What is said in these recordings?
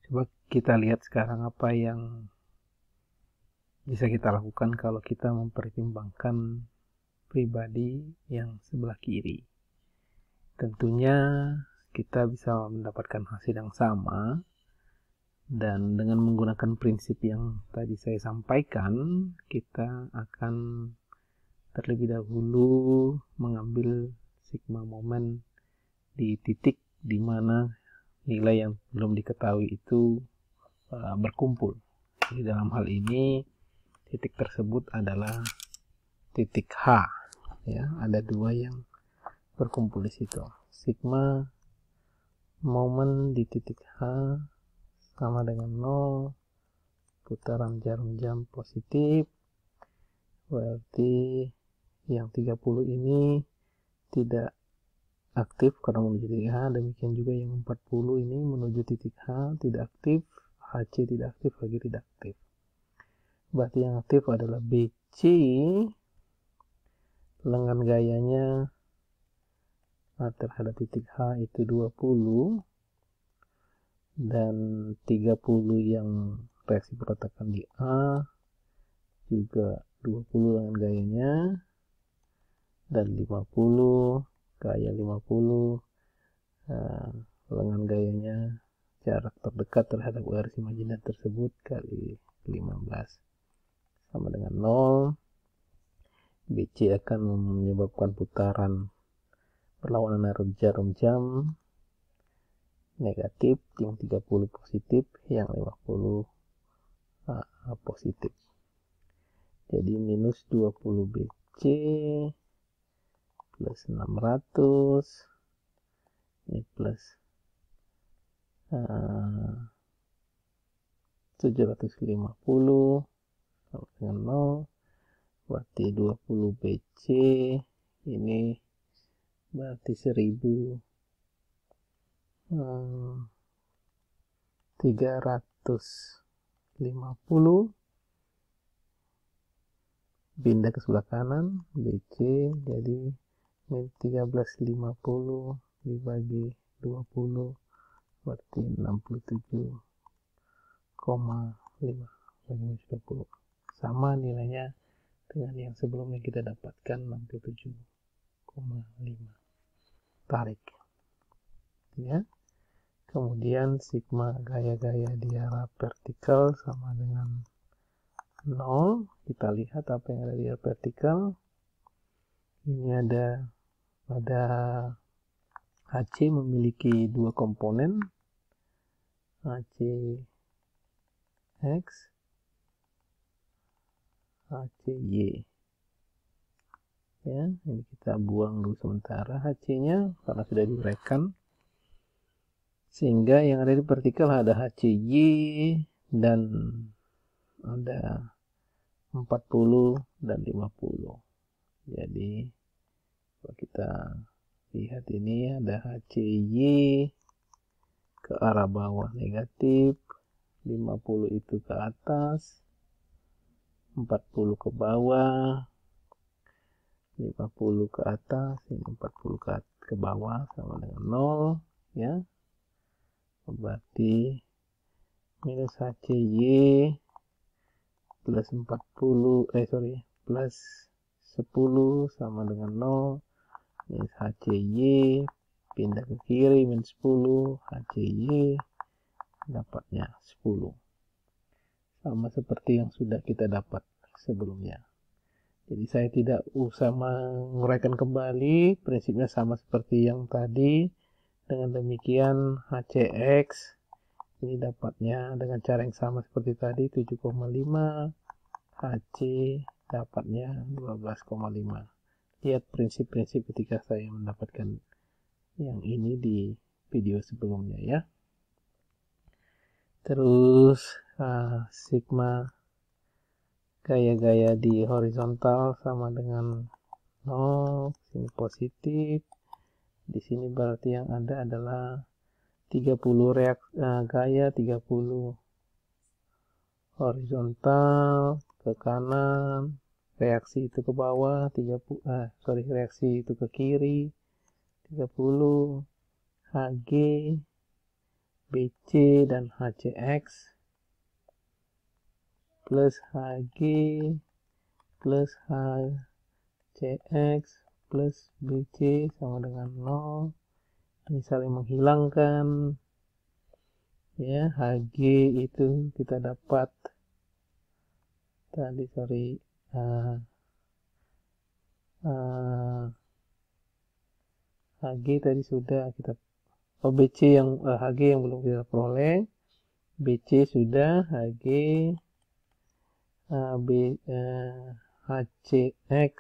Coba kita lihat sekarang apa yang bisa kita lakukan kalau kita mempertimbangkan pribadi yang sebelah kiri. Tentunya kita bisa mendapatkan hasil yang sama, dan dengan menggunakan prinsip yang tadi saya sampaikan, kita akan terlebih dahulu mengambil sigma momen di titik di mana nilai yang belum diketahui itu berkumpul. Jadi dalam hal ini titik tersebut adalah titik H, ya. Ada dua yang berkumpul di situ. Sigma momen di titik H sama dengan 0, putaran jarum jam positif, berarti yang 30 ini tidak aktif karena menuju titik H. Demikian juga yang 40 ini menuju titik H tidak aktif, HC tidak aktif, HG tidak aktif. Berarti yang aktif adalah BC, lengan gayanya terhadap titik H itu 20, dan 30 yang reaksi perletakan di A juga 20 lengan gayanya, dan 50 gaya 50 lengan gayanya jarak terdekat terhadap garis imajiner tersebut kali 15 sama dengan 0. BC akan menyebabkan putaran berlawanan arus jarum jam negatif, yang 30 positif, yang 50 positif. Jadi minus 20 BC plus 600, ini plus 750 sama dengan 0, berarti 20 BC ini berarti 1350, pindah ke sebelah kanan BC, jadi 1350 dibagi 20 berarti 67,5 bagi 20, sama nilainya dengan yang sebelumnya kita dapatkan 67,5. Tarik, ya. Kemudian sigma gaya-gaya di arah vertikal sama dengan 0. Kita lihat apa yang ada di arah vertikal. Ini ada HC memiliki dua komponen, HCX, HCY. Ya, ini kita buang dulu sementara HC-nya karena sudah diuraikan. Sehingga yang ada di vertikal ada HCY dan ada 40 dan 50. Jadi kalau kita lihat ini ada HCY ke arah bawah negatif, 50 itu ke atas, 40 ke bawah, 50 ke atas, ini 40 ke bawah sama dengan 0, ya. Berarti minus HCY plus 40 plus 10 sama dengan 0, minus HCY pindah ke kiri minus 10, HCY dapatnya 10, sama seperti yang sudah kita dapat sebelumnya. Jadi saya tidak usah menguraikan kembali, prinsipnya sama seperti yang tadi. Dengan demikian HCX ini dapatnya dengan cara yang sama seperti tadi 7,5, HC dapatnya 12,5. Lihat prinsip-prinsip ketika saya mendapatkan yang ini di video sebelumnya, ya. Terus sigma gaya-gaya di horizontal sama dengan 0, sini positif. Di sini berarti yang ada adalah 30 gaya, 30 horizontal ke kanan, reaksi itu ke bawah, reaksi itu ke kiri, 30 HG BC dan HCX plus HG plus HCX plus BC sama dengan 0. Ini saling menghilangkan, ya. HG itu kita dapat tadi, HG tadi sudah kita, BC yang HG yang belum kita peroleh. BC sudah, HG HCX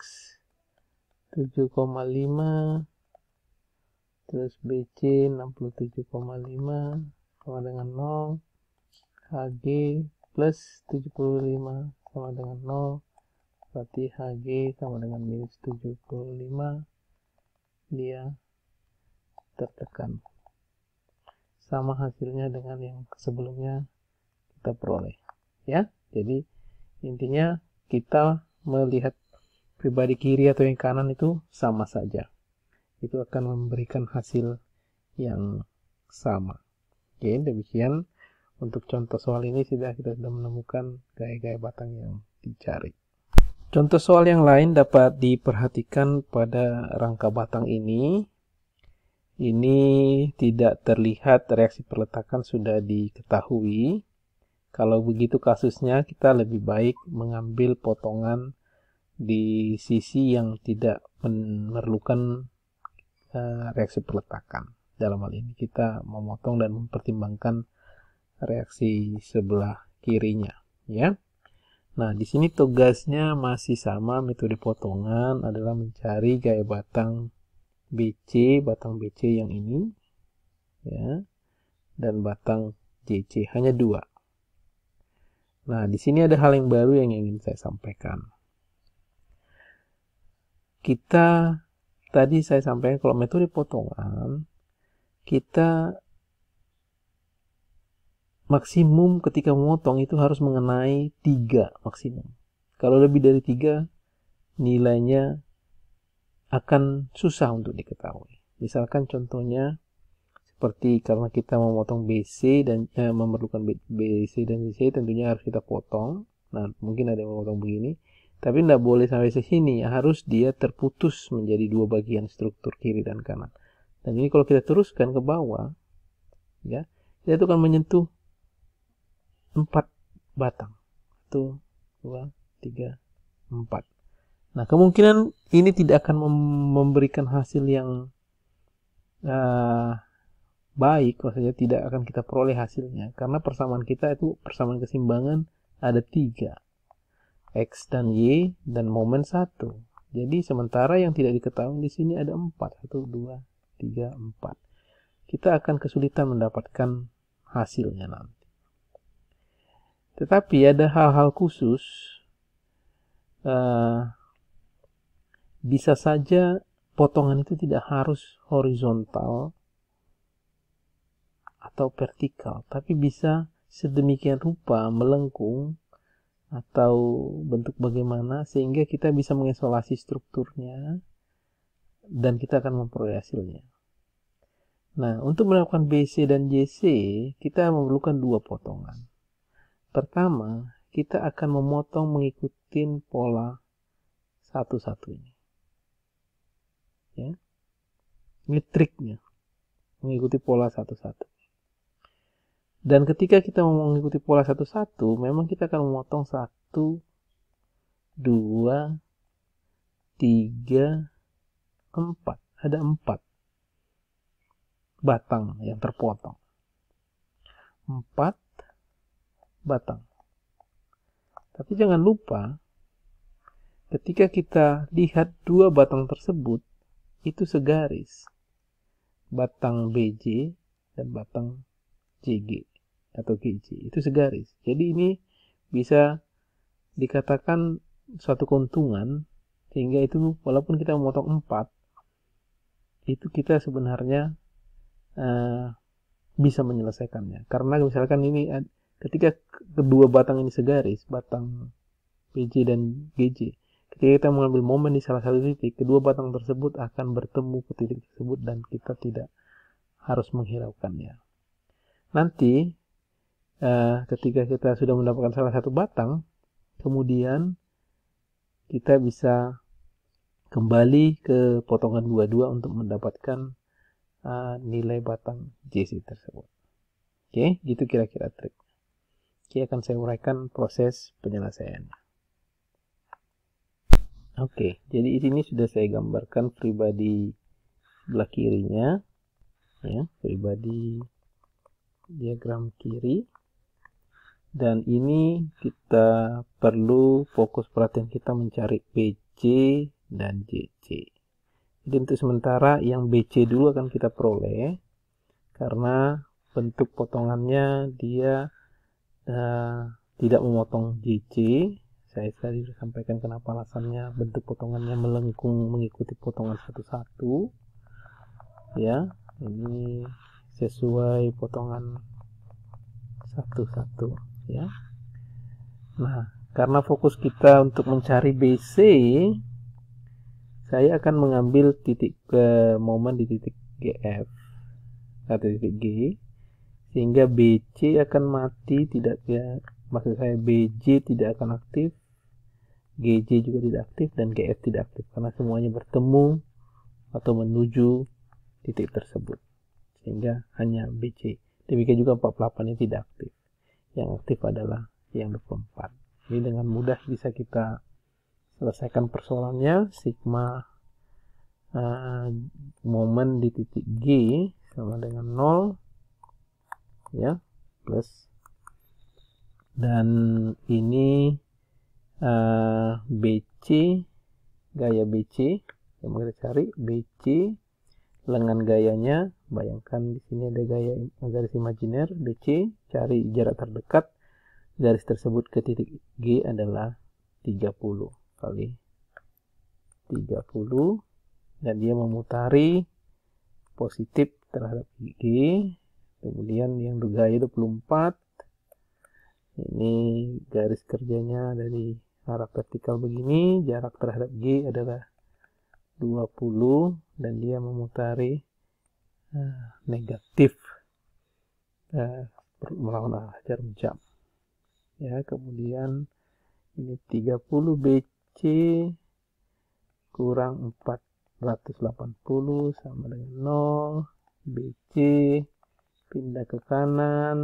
7,5 terus BC 67,5 sama dengan 0. HG plus 75 sama dengan 0, berarti HG sama dengan minus 75, dia tertekan. Sama hasilnya dengan yang sebelumnya kita peroleh, ya. Jadi intinya kita melihat pribadi kiri atau yang kanan itu sama saja, itu akan memberikan hasil yang sama. Oke, demikian untuk contoh soal ini. Kita sudah menemukan gaya-gaya batang yang dicari. Contoh soal yang lain dapat diperhatikan pada rangka batang ini. Ini tidak terlihat reaksi perletakan sudah diketahui. Kalau begitu kasusnya, kita lebih baik mengambil potongan di sisi yang tidak memerlukan reaksi peletakan. Dalam hal ini kita memotong dan mempertimbangkan reaksi sebelah kirinya, ya. Nah, di sini tugasnya masih sama. Metode potongan adalah mencari gaya batang BC yang ini, ya, dan batang JC, hanya 2. Nah, di sini ada hal yang baru yang ingin saya sampaikan. Tadi saya sampaikan kalau metode potongan, kita maksimum ketika memotong itu harus mengenai 3 maksimum. Kalau lebih dari 3, nilainya akan susah untuk diketahui. Misalkan contohnya seperti karena kita memotong BC dan memerlukan BC dan JC, tentunya harus kita potong. Nah, mungkin ada yang memotong begini, tapi tidak boleh sampai sini, harus dia terputus menjadi 2 bagian struktur kiri dan kanan. Dan ini kalau kita teruskan ke bawah, ya, kita itu akan menyentuh 4 batang. 1, 2, 3, 4. Nah, kemungkinan ini tidak akan memberikan hasil yang baik, maksudnya tidak akan kita peroleh hasilnya, karena persamaan kita itu persamaan keseimbangan ada 3. X dan Y dan momen 1. Jadi sementara yang tidak diketahui di sini ada 4. 1, 2, 3, 4. Kita akan kesulitan mendapatkan hasilnya nanti. Tetapi ada hal-hal khusus. Bisa saja potongan itu tidak harus horizontal atau vertikal, tapi bisa sedemikian rupa melengkung atau bentuk bagaimana sehingga kita bisa mengisolasi strukturnya dan kita akan memperoleh hasilnya. Nah, untuk melakukan BC dan JC, kita memerlukan 2 potongan. Pertama, kita akan memotong mengikuti pola satu-satu ini. Ya. Ini triknya, mengikuti pola satu-satu. Dan ketika kita mau mengikuti pola satu-satu, memang kita akan memotong 1, 2, 3, 4. Ada 4 batang yang terpotong. 4 batang. Tapi jangan lupa, ketika kita lihat 2 batang tersebut, itu segaris. Batang BJ dan batang JG atau GJ itu segaris. Jadi ini bisa dikatakan suatu keuntungan, sehingga itu walaupun kita memotong 4, itu kita sebenarnya bisa menyelesaikannya. Karena misalkan ini ketika kedua batang ini segaris, batang BJ dan GJ, ketika kita mengambil momen di salah satu titik, kedua batang tersebut akan bertemu ke titik tersebut dan kita tidak harus menghiraukannya. nanti ketika kita sudah mendapatkan salah satu batang, kemudian kita bisa kembali ke potongan 22 untuk mendapatkan nilai batang JC tersebut. Oke, gitu kira-kira trik. Oke, akan saya uraikan proses penyelesaiannya. Oke, jadi di sini sudah saya gambarkan pribadi sebelah kirinya, ya, pribadi diagram kiri. Dan ini kita perlu fokus perhatian kita mencari BC dan JC. Jadi untuk sementara yang BC dulu akan kita peroleh karena bentuk potongannya dia tidak memotong JC. Saya tadi sudah sampaikan kenapa alasannya, bentuk potongannya melengkung mengikuti potongan satu-satu. Ya, ini sesuai potongan satu-satu, ya. Nah, karena fokus kita untuk mencari BC, saya akan mengambil titik momen di titik GF atau titik G, sehingga BC akan mati, tidak ya, maksud saya BJ tidak akan aktif, GJ juga tidak aktif, dan GF tidak aktif karena semuanya bertemu atau menuju titik tersebut, sehingga hanya BC. Demikian juga 48 ini tidak aktif, yang aktif adalah yang 24. Jadi dengan mudah bisa kita selesaikan persoalannya. Sigma momen di titik G sama dengan 0, ya, plus, dan ini BC, gaya BC yang mau kita cari, BC lengan gayanya, bayangkan di sini ada gaya garis imajiner BC, cari jarak terdekat garis tersebut ke titik G adalah 30 kali 30, dan dia memutari positif terhadap G. Kemudian yang gaya 24, ini garis kerjanya dari arah vertikal begini, jarak terhadap G adalah 20, dan dia memutari negatif melawan arah jarum jam, ya. Kemudian ini 30 BC kurang 480 sama dengan 0, BC pindah ke kanan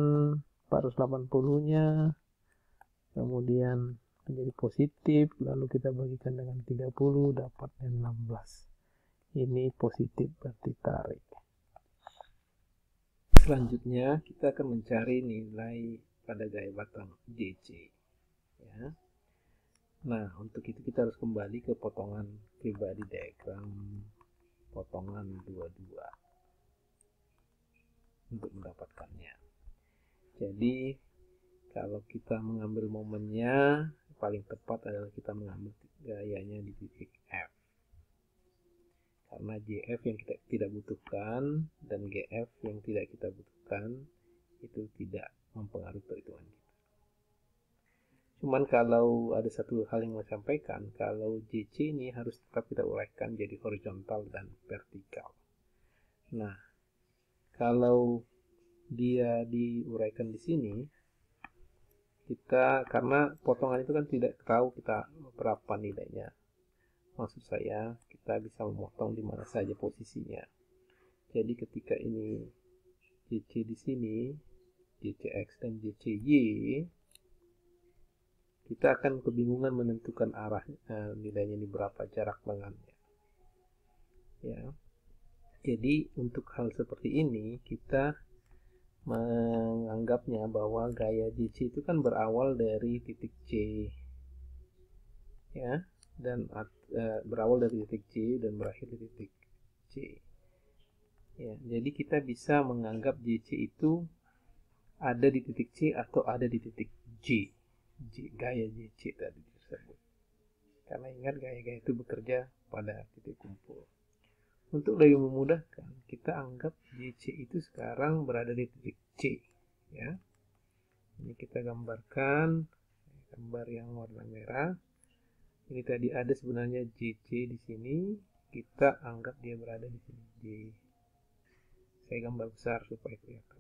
480 nya, kemudian menjadi positif, lalu kita bagikan dengan 30, dapat 16. Ini positif, berarti tarik. Selanjutnya kita akan mencari nilai pada gaya batang JC, ya. Nah, untuk itu kita harus kembali ke potongan pribadi diagram potongan 22 untuk mendapatkannya. Jadi kalau kita mengambil momennya, paling tepat adalah kita mengambil gayanya di titik F, karena JF yang kita tidak butuhkan dan GF yang tidak kita butuhkan itu tidak mempengaruhi perhitungan kita. Cuman kalau ada satu hal yang saya sampaikan, kalau JC ini harus tetap kita uraikan jadi horizontal dan vertikal. Nah, kalau dia diuraikan di sini, kita, karena potongan itu kan tidak tahu kita berapa nilainya, maksud saya kita bisa memotong di mana saja posisinya. Jadi ketika ini JC di sini, JCX dan JCY, kita akan kebingungan menentukan arah nilainya ini berapa, jarak lengannya, ya. Jadi untuk hal seperti ini kita menganggapnya bahwa gaya JC itu kan berawal dari titik C, ya, dan berawal dari titik C dan berakhir di titik C, ya. Jadi kita bisa menganggap JC itu ada di titik C atau ada di titik G, gaya JC tadi tersebut, karena ingat gaya-gaya itu bekerja pada titik kumpul. Untuk lebih memudahkan, kita anggap JC itu sekarang berada di titik C, ya. Ini kita gambarkan, gambar yang warna merah. Ini tadi ada sebenarnya JC di sini, kita anggap dia berada di sini J. Saya gambar besar supaya kelihatan.